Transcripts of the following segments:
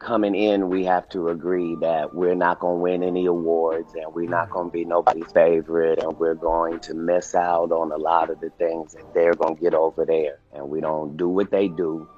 coming in, we have to agree that we're not going to win any awards and we're not going to be nobody's favorite, and we're going to miss out on a lot of the things that they're going to get over there. And we don't do what they do.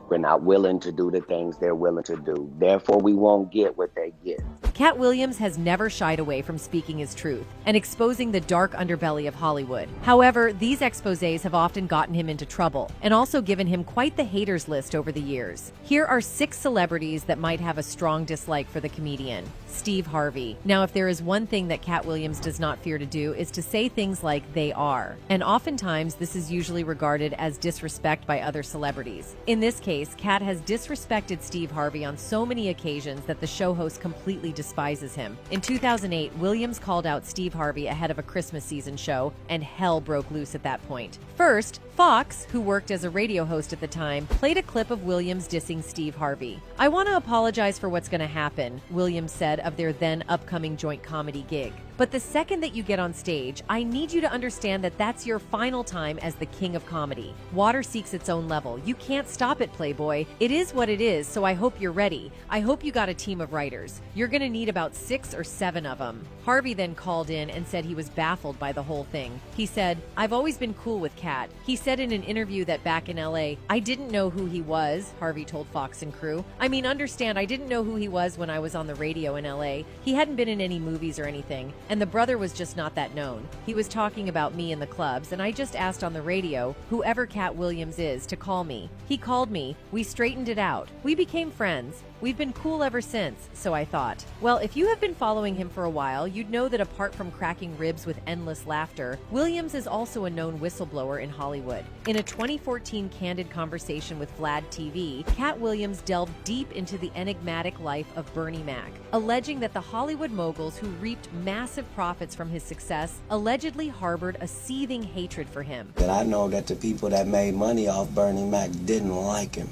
We're not willing to do the things they're willing to do. Therefore, we won't get what they get. Katt Williams has never shied away from speaking his truth and exposing the dark underbelly of Hollywood. However, these exposés have often gotten him into trouble and also given him quite the haters list over the years. Here are 6 celebrities that might have a strong dislike for the comedian. Steve Harvey. Now, if there is one thing that Katt Williams does not fear to do, is to say things like "they are." And oftentimes, this is usually regarded as disrespect by other celebrities. In this case, Katt has disrespected Steve Harvey on so many occasions that the show host completely despises him. In 2008, Williams called out Steve Harvey ahead of a Christmas season show, and hell broke loose at that point. First, Fox, who worked as a radio host at the time, played a clip of Williams dissing Steve Harvey. "I want to apologize for what's going to happen," Williams said of their then upcoming joint comedy gig. "But the second that you get on stage, I need you to understand that that's your final time as the king of comedy. Water seeks its own level. You can't stop it, Playboy. It is what it is, so I hope you're ready. I hope you got a team of writers. You're going to need about 6 or 7 of them." Harvey then called in and said he was baffled by the whole thing. He said, "I've always been cool with Katt." He said in an interview that back in LA, "I didn't know who he was," Harvey told Fox and Crew. "I mean, understand, I didn't know who he was when I was on the radio in LA. He hadn't been in any movies or anything. And the brother was just not that known. He was talking about me in the clubs, and I just asked on the radio, whoever Katt Williams is, to call me. He called me. We straightened it out. We became friends. We've been cool ever since, so I thought." Well, if you have been following him for a while, you'd know that apart from cracking ribs with endless laughter, Williams is also a known whistleblower in Hollywood. In a 2014 candid conversation with Vlad TV, Katt Williams delved deep into the enigmatic life of Bernie Mac, alleging that the Hollywood moguls who reaped massive profits from his success allegedly harbored a seething hatred for him. But I know that the people that made money off Bernie Mac didn't like him.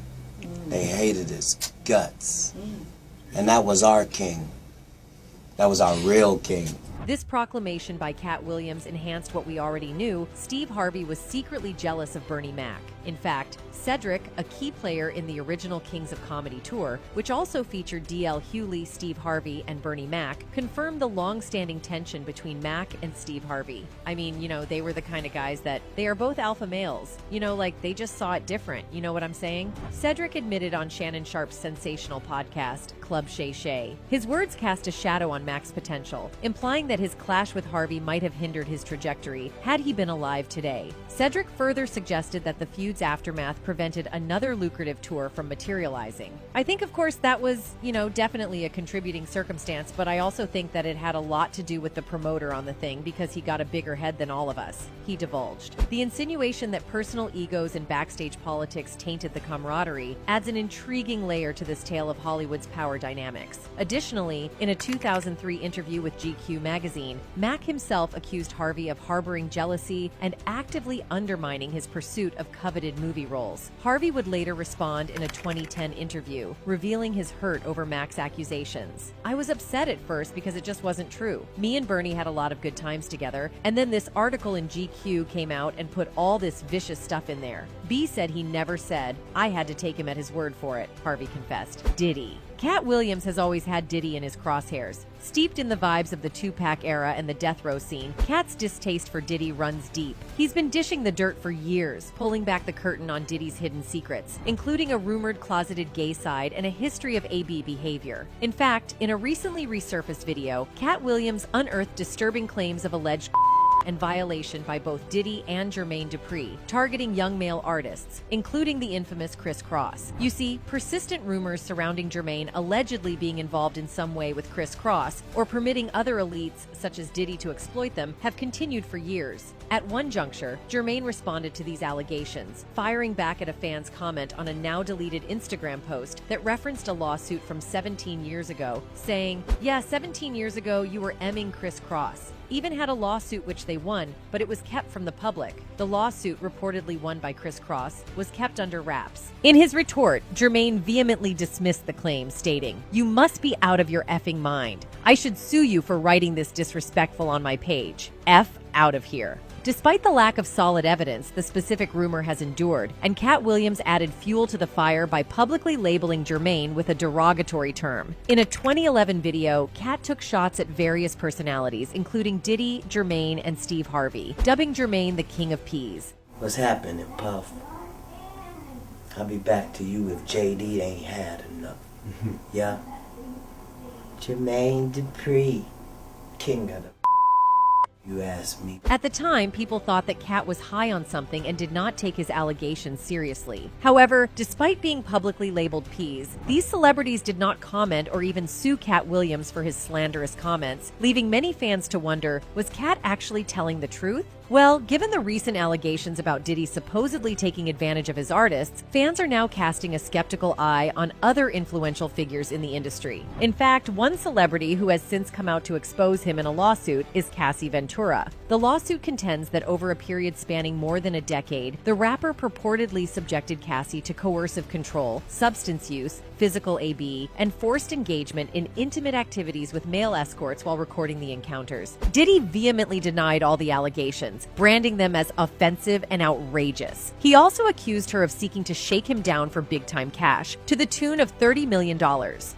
They hated his guts. And that was our king. That was our real king. This proclamation by Katt Williams enhanced what we already knew. Steve Harvey was secretly jealous of Bernie Mac. In fact, Cedric, a key player in the original Kings of Comedy tour, which also featured D.L. Hewley, Steve Harvey, and Bernie Mac, confirmed the long-standing tension between Mac and Steve Harvey. I mean, they were the kind of guys that they are both alpha males. Like they just saw it different. You know what I'm saying? Cedric admitted on Shannon Sharpe's sensational podcast, Club Shay Shay. His words cast a shadow on Mac's potential, implying that his clash with Harvey might have hindered his trajectory had he been alive today. Cedric further suggested that the feud's aftermath prevented another lucrative tour from materializing. I think, of course, that was, definitely a contributing circumstance, but I also think that it had a lot to do with the promoter on the thing because he got a bigger head than all of us, he divulged. The insinuation that personal egos and backstage politics tainted the camaraderie adds an intriguing layer to this tale of Hollywood's power dynamics. Additionally, in a 2003 interview with GQ magazine, Mac himself accused Harvey of harboring jealousy and actively undermining his pursuit of coveted movie roles. Harvey would later respond in a 2010 interview, revealing his hurt over Mac's accusations. "I was upset at first because it just wasn't true. Me and Bernie had a lot of good times together, and then this article in GQ came out and put all this vicious stuff in there. B said he never said. I had to take him at his word for it," Harvey confessed. Diddy. Katt Williams has always had Diddy in his crosshairs. Steeped in the vibes of the Tupac era and the death row scene, Katt's distaste for Diddy runs deep. He's been dishing the dirt for years, pulling back the curtain on Diddy's hidden secrets, including a rumored closeted gay side and a history of AB behavior. In fact, in a recently resurfaced video, Katt Williams unearthed disturbing claims of alleged and violation by both Diddy and Jermaine Dupri, targeting young male artists, including the infamous Chris Cross. You see, persistent rumors surrounding Jermaine allegedly being involved in some way with Chris Cross, or permitting other elites such as Diddy to exploit them, have continued for years. At one juncture, Jermaine responded to these allegations, firing back at a fan's comment on a now-deleted Instagram post that referenced a lawsuit from 17 years ago, saying, "Yeah, 17 years ago you were emming Chris Cross." Even had a lawsuit which they won, but it was kept from the public. The lawsuit, reportedly won by Chris Cross, was kept under wraps. In his retort, Jermaine vehemently dismissed the claim, stating, "You must be out of your effing mind. I should sue you for writing this disrespectful on my page. F out of here." Despite the lack of solid evidence, the specific rumor has endured, and Katt Williams added fuel to the fire by publicly labeling Jermaine with a derogatory term. In a 2011 video, Katt took shots at various personalities, including Diddy, Jermaine, and Steve Harvey, dubbing Jermaine the King of Peas. What's happening, Puff? I'll be back to you if JD ain't had enough. Yeah? Jermaine Dupri, king of the you asked me. At the time, people thought that Katt was high on something and did not take his allegations seriously. However, despite being publicly labeled peas, these celebrities did not comment or even sue Katt Williams for his slanderous comments, leaving many fans to wonder, was Katt actually telling the truth? Well, given the recent allegations about Diddy supposedly taking advantage of his artists, fans are now casting a skeptical eye on other influential figures in the industry. In fact, one celebrity who has since come out to expose him in a lawsuit is Cassie Ventura. The lawsuit contends that over a period spanning more than a decade, the rapper purportedly subjected Cassie to coercive control, substance use, physical AB, and forced engagement in intimate activities with male escorts while recording the encounters. Diddy vehemently denied all the allegations, branding them as offensive and outrageous. He also accused her of seeking to shake him down for big-time cash, to the tune of $30 million.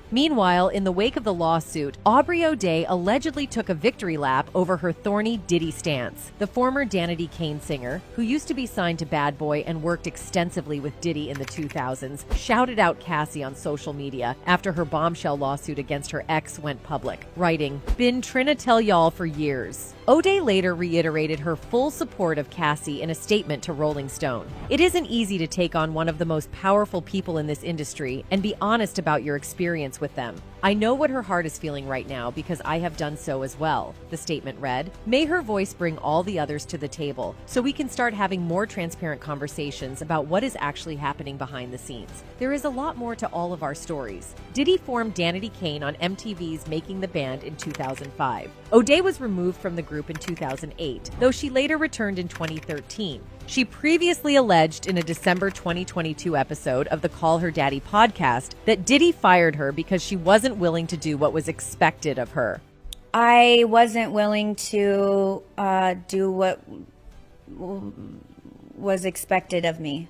Meanwhile, in the wake of the lawsuit, Aubrey O'Day allegedly took a victory lap over her thorny Diddy stance. The former Danity Kane singer, who used to be signed to Bad Boy and worked extensively with Diddy in the 2000s, shouted out Cassie on social media after her bombshell lawsuit against her ex went public, writing, "Been tryna tell y'all for years." O'Day later reiterated her full support of Cassie in a statement to Rolling Stone. "It isn't easy to take on one of the most powerful people in this industry and be honest about your experience with them. I know what her heart is feeling right now because I have done so as well," the statement read. "May her voice bring all the others to the table so we can start having more transparent conversations about what is actually happening behind the scenes. There is a lot more to all of our stories." Diddy formed Danity Kane on MTV's Making the Band in 2005. O'Day was removed from the group in 2008, though she later returned in 2013. She previously alleged in a December 2022 episode of the Call Her Daddy podcast that Diddy fired her because she wasn't willing to do what was expected of her. I wasn't willing to do what was expected of me.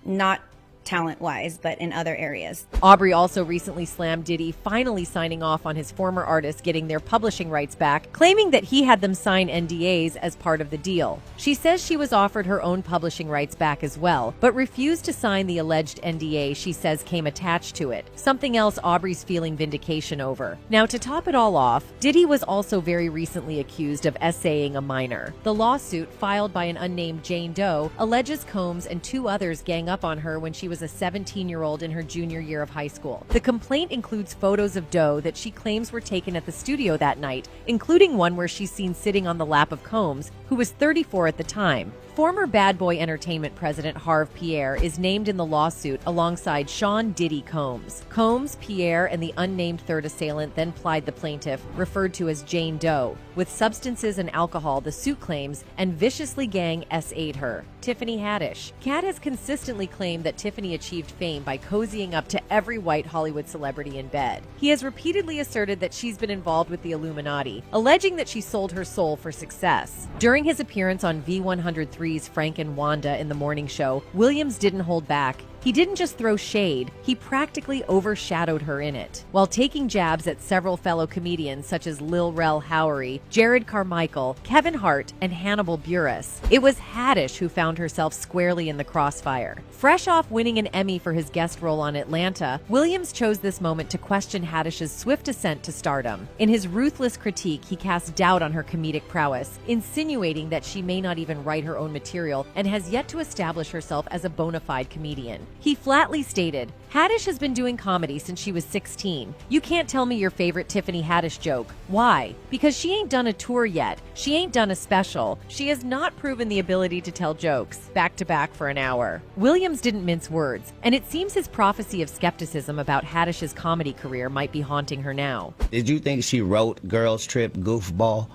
Not talent-wise, but in other areas. Aubrey also recently slammed Diddy finally signing off on his former artists getting their publishing rights back, claiming that he had them sign NDAs as part of the deal. She says she was offered her own publishing rights back as well, but refused to sign the alleged NDA she says came attached to it, something else Aubrey's feeling vindication over. Now, to top it all off, Diddy was also very recently accused of essaying a minor. The lawsuit, filed by an unnamed Jane Doe, alleges Combs and two others gang up on her when she was a 17-year-old in her junior year of high school. The complaint includes photos of Doe that she claims were taken at the studio that night, including one where she's seen sitting on the lap of Combs, who was 34 at the time. Former Bad Boy Entertainment president Harve Pierre is named in the lawsuit alongside Sean Diddy Combs. Combs, Pierre, and the unnamed third assailant then plied the plaintiff, referred to as Jane Doe, with substances and alcohol, the suit claims, and viciously gang SA'd her. Tiffany Haddish. Katt has consistently claimed that Tiffany achieved fame by cozying up to every white Hollywood celebrity in bed. He has repeatedly asserted that she's been involved with the Illuminati, alleging that she sold her soul for success. During his appearance on V103's Frank and Wanda in the morning show, Williams didn't hold back. He didn't just throw shade, he practically overshadowed her in it, while taking jabs at several fellow comedians such as Lil Rel Howery, Jared Carmichael, Kevin Hart, and Hannibal Buress. It was Haddish who found herself squarely in the crossfire. Fresh off winning an Emmy for his guest role on Atlanta, Williams chose this moment to question Haddish's swift ascent to stardom. In his ruthless critique, he cast doubt on her comedic prowess, insinuating that she may not even write her own material and has yet to establish herself as a bona fide comedian. He flatly stated, "Haddish has been doing comedy since she was 16. You can't tell me your favorite Tiffany Haddish joke. Why? Because she ain't done a tour yet. She ain't done a special. She has not proven the ability to tell jokes back to back for an hour." Williams didn't mince words, and it seems his prophecy of skepticism about Haddish's comedy career might be haunting her now. Did you think she wrote Girls Trip Goofball?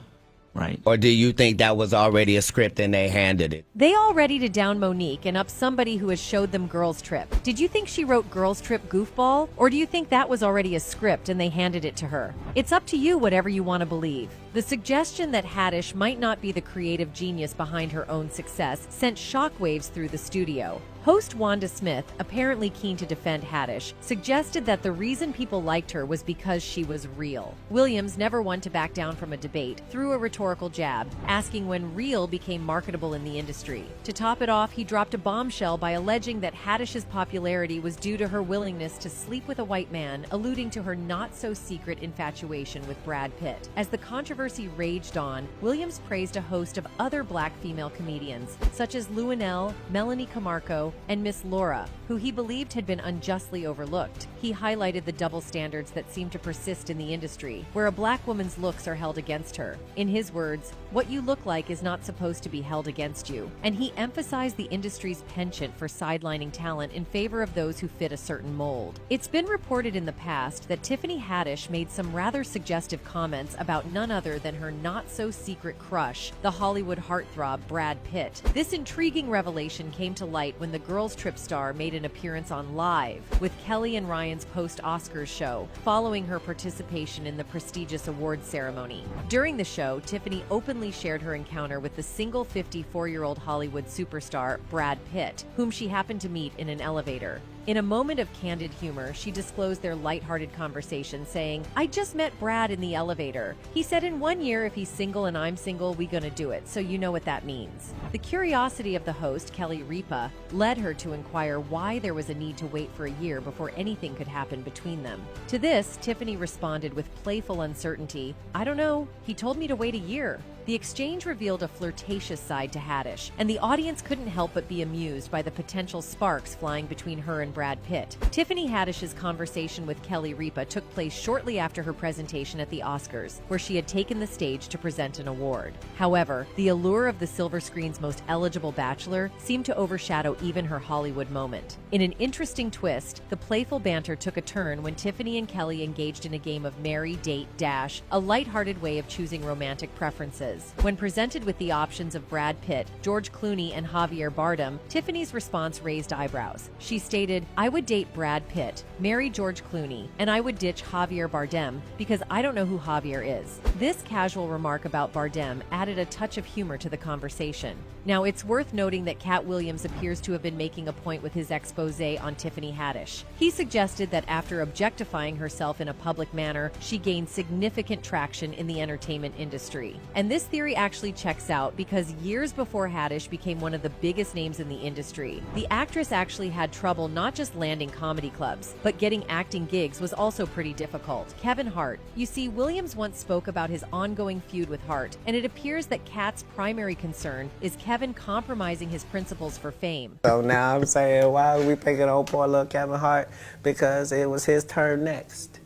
Right. Or do you think that was already a script and they handed it? They all ready to down Monique and up somebody who has showed them Girls Trip. Did you think she wrote Girls Trip Goofball? Or do you think that was already a script and they handed it to her? It's up to you whatever you want to believe. The suggestion that Haddish might not be the creative genius behind her own success sent shockwaves through the studio. Host Wanda Smith, apparently keen to defend Haddish, suggested that the reason people liked her was because she was real. Williams, never one to back down from a debate, threw a rhetorical jab, asking when real became marketable in the industry. To top it off, he dropped a bombshell by alleging that Haddish's popularity was due to her willingness to sleep with a white man, alluding to her not-so-secret infatuation with Brad Pitt. As the controversy raged on, Williams praised a host of other black female comedians, such as Luenell, Melanie Camarco, and Miss Laura, who he believed had been unjustly overlooked. He highlighted the double standards that seem to persist in the industry, where a black woman's looks are held against her. In his words, "What you look like is not supposed to be held against you." And he emphasized the industry's penchant for sidelining talent in favor of those who fit a certain mold. It's been reported in the past that Tiffany Haddish made some rather suggestive comments about none other than her not-so-secret crush, the Hollywood heartthrob Brad Pitt. This intriguing revelation came to light when the Girls Trip star made an appearance on Live with Kelly and Ryan's post-Oscars show, following her participation in the prestigious awards ceremony. During the show, Tiffany openly shared her encounter with the single 54-year-old Hollywood superstar Brad Pitt, whom she happened to meet in an elevator. In a moment of candid humor, she disclosed their lighthearted conversation, saying, "I just met Brad in the elevator. He said in 1 year if he's single and I'm single, we gonna do it, so you know what that means." The curiosity of the host, Kelly Ripa, led her to inquire why there was a need to wait for a year before anything could happen between them. To this, Tiffany responded with playful uncertainty, "I don't know. He told me to wait a year." The exchange revealed a flirtatious side to Haddish, and the audience couldn't help but be amused by the potential sparks flying between her and Brad Pitt. Tiffany Haddish's conversation with Kelly Ripa took place shortly after her presentation at the Oscars, where she had taken the stage to present an award. However, the allure of the silver screen's most eligible bachelor seemed to overshadow even her Hollywood moment. In an interesting twist, the playful banter took a turn when Tiffany and Kelly engaged in a game of Marry, Date, Dash, a lighthearted way of choosing romantic preferences. When presented with the options of Brad Pitt, George Clooney, and Javier Bardem, Tiffany's response raised eyebrows. She stated, "I would date Brad Pitt, marry George Clooney, and I would ditch Javier Bardem because I don't know who Javier is." This casual remark about Bardem added a touch of humor to the conversation. Now, it's worth noting that Katt Williams appears to have been making a point with his expose on Tiffany Haddish. He suggested that after objectifying herself in a public manner, she gained significant traction in the entertainment industry. And this theory actually checks out because years before Haddish became one of the biggest names in the industry, the actress actually had trouble not just landing comedy clubs, but getting acting gigs was also pretty difficult. Kevin Hart. You see, Williams once spoke about his ongoing feud with Hart, and it appears that Katt's primary concern is Kevin compromising his principles for fame. So now I'm saying, why are we picking on poor little Kevin Hart? Because it was his turn next.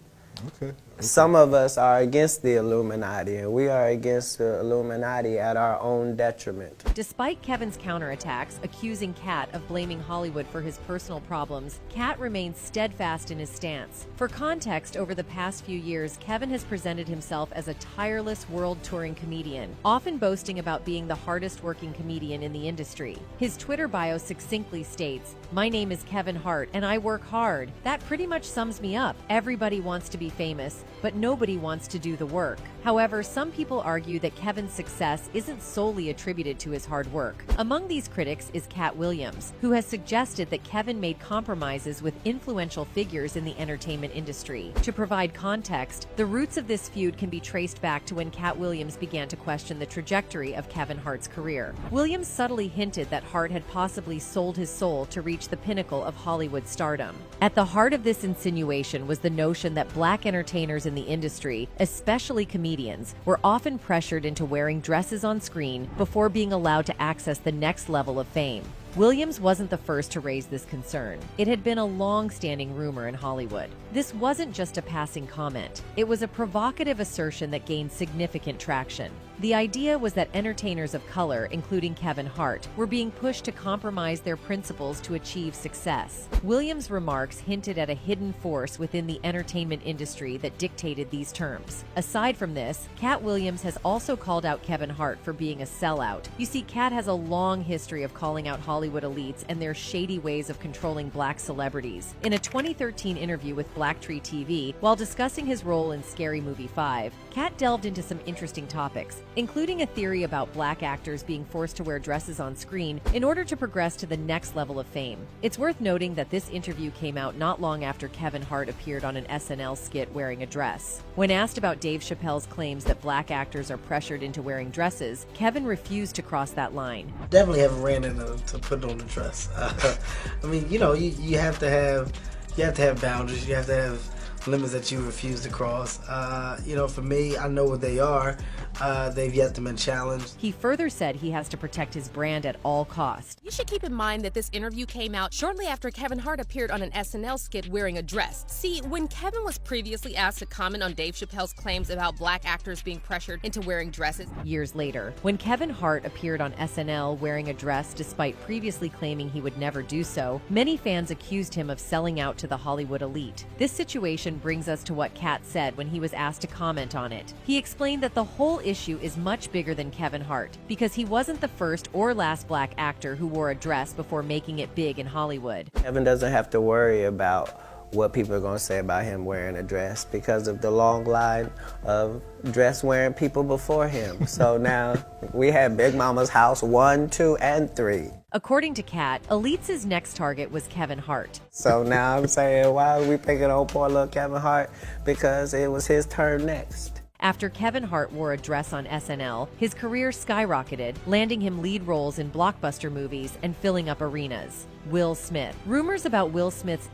Okay. Some of us are against the Illuminati, and we are against the Illuminati at our own detriment. Despite Kevin's counterattacks, accusing Katt of blaming Hollywood for his personal problems, Katt remains steadfast in his stance. For context, over the past few years, Kevin has presented himself as a tireless world-touring comedian, often boasting about being the hardest-working comedian in the industry. His Twitter bio succinctly states, "My name is Kevin Hart, and I work hard. That pretty much sums me up. Everybody wants to be famous, but nobody wants to do the work." However, some people argue that Kevin's success isn't solely attributed to his hard work. Among these critics is Katt Williams, who has suggested that Kevin made compromises with influential figures in the entertainment industry. To provide context, the roots of this feud can be traced back to when Katt Williams began to question the trajectory of Kevin Hart's career. Williams subtly hinted that Hart had possibly sold his soul to reach the pinnacle of Hollywood stardom. At the heart of this insinuation was the notion that black entertainers in the industry, especially comedians, were often pressured into wearing dresses on screen before being allowed to access the next level of fame. Williams wasn't the first to raise this concern. It had been a long-standing rumor in Hollywood. This wasn't just a passing comment. It was a provocative assertion that gained significant traction. The idea was that entertainers of color, including Kevin Hart, were being pushed to compromise their principles to achieve success. Williams' remarks hinted at a hidden force within the entertainment industry that dictated these terms. Aside from this, Katt Williams has also called out Kevin Hart for being a sellout. You see, Katt has a long history of calling out Hollywood elites and their shady ways of controlling black celebrities. In a 2013 interview with Blacktree TV, while discussing his role in Scary Movie 5, Katt delved into some interesting topics, including a theory about black actors being forced to wear dresses on screen in order to progress to the next level of fame. It's worth noting that this interview came out not long after Kevin Hart appeared on an SNL skit wearing a dress. When asked about Dave Chappelle's claims that black actors are pressured into wearing dresses, Kevin refused to cross that line. Definitely haven't ran into to put on the dress. I mean, you know, you have to have boundaries. You have to have limits that you refuse to cross. You know, for me, I know what they are. They've yet to been challenged. He further said he has to protect his brand at all costs. You should keep in mind that this interview came out shortly after Kevin Hart appeared on an SNL skit wearing a dress. See, when Kevin was previously asked to comment on Dave Chappelle's claims about black actors being pressured into wearing dresses. Years later, when Kevin Hart appeared on SNL wearing a dress despite previously claiming he would never do so, many fans accused him of selling out to the Hollywood elite. This situation brings us to what Katt said when he was asked to comment on it. He explained that the whole issue is much bigger than Kevin Hart, because he wasn't the first or last black actor who wore a dress before making it big in Hollywood. Kevin doesn't have to worry about what people are going to say about him wearing a dress because of the long line of dress-wearing people before him. So now we have Big Mama's house 1, 2, and 3. According to Katt, Elites' next target was Kevin Hart. So now I'm saying, why are we picking on poor little Kevin Hart? Because it was his turn next. After Kevin Hart wore a dress on SNL, his career skyrocketed, landing him lead roles in blockbuster movies and filling up arenas. Will Smith. Rumors about Will Smith's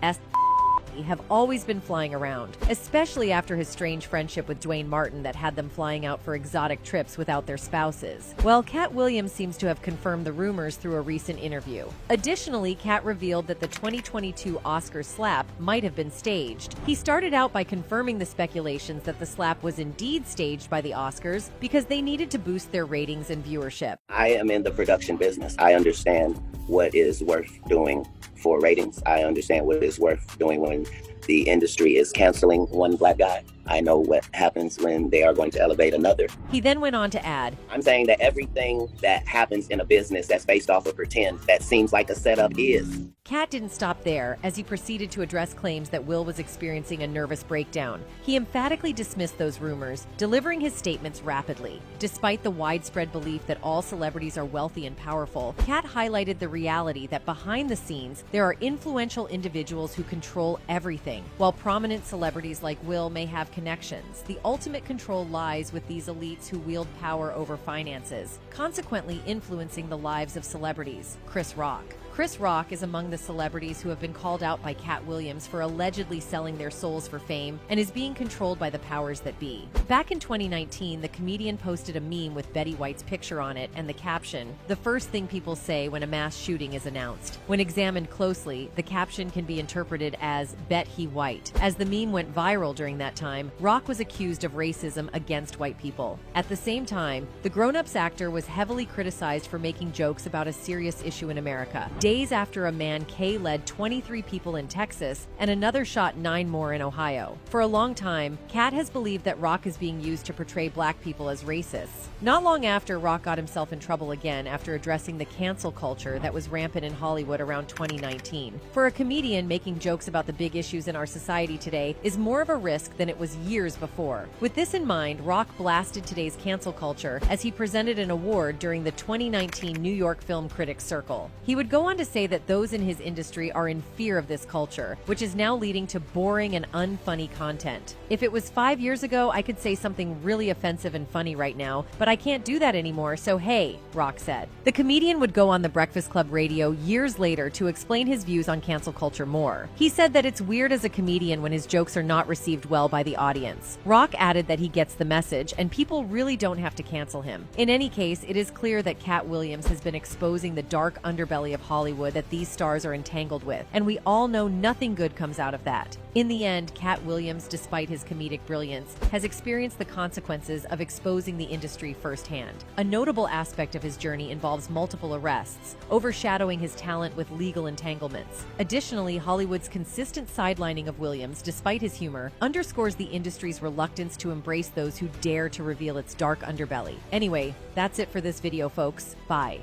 have always been flying around, especially after his strange friendship with Dwayne Martin that had them flying out for exotic trips without their spouses. Well, Katt Williams seems to have confirmed the rumors through a recent interview. Additionally, Katt revealed that the 2022 Oscar slap might have been staged. He started out by confirming the speculations that the slap was indeed staged by the Oscars because they needed to boost their ratings and viewership. I am in the production business. I understand what is worth doing for ratings. I understand what it's worth doing when the industry is canceling one black guy. I know what happens when they are going to elevate another. He then went on to add, I'm saying that everything that happens in a business that's based off of pretend, that seems like a setup is. Katt didn't stop there, as he proceeded to address claims that Will was experiencing a nervous breakdown. He emphatically dismissed those rumors, delivering his statements rapidly. Despite the widespread belief that all celebrities are wealthy and powerful, Katt highlighted the reality that behind the scenes, there are influential individuals who control everything. While prominent celebrities like Will may have connections, the ultimate control lies with these elites who wield power over finances, consequently influencing the lives of celebrities. Chris Rock. Chris Rock is among the celebrities who have been called out by Katt Williams for allegedly selling their souls for fame and is being controlled by the powers that be. Back in 2019, the comedian posted a meme with Betty White's picture on it and the caption, "The first thing people say when a mass shooting is announced." When examined closely, the caption can be interpreted as "Bet he white." As the meme went viral during that time, Rock was accused of racism against white people. At the same time, the Grown Ups actor was heavily criticized for making jokes about a serious issue in America, days after a man led 23 people in Texas and another shot 9 more in Ohio. For a long time, Katt has believed that Rock is being used to portray black people as racists. Not long after, Rock got himself in trouble again after addressing the cancel culture that was rampant in Hollywood around 2019. For a comedian, making jokes about the big issues in our society today is more of a risk than it was years before. With this in mind, Rock blasted today's cancel culture as he presented an award during the 2019 New York Film Critics Circle. He would go on to say that those in his industry are in fear of this culture, which is now leading to boring and unfunny content. If it was 5 years ago, I could say something really offensive and funny right now, but I can't do that anymore, so hey, Rock said. The comedian would go on the Breakfast Club radio years later to explain his views on cancel culture more. He said that it's weird as a comedian when his jokes are not received well by the audience. Rock added that he gets the message and people really don't have to cancel him. In any case, it is clear that Katt Williams has been exposing the dark underbelly of Hollywood Hollywood that these stars are entangled with, and we all know nothing good comes out of that. In the end, Cat Williams, despite his comedic brilliance, has experienced the consequences of exposing the industry firsthand. A notable aspect of his journey involves multiple arrests, overshadowing his talent with legal entanglements. Additionally, Hollywood's consistent sidelining of Williams, despite his humor, underscores the industry's reluctance to embrace those who dare to reveal its dark underbelly. Anyway, that's it for this video, folks. Bye.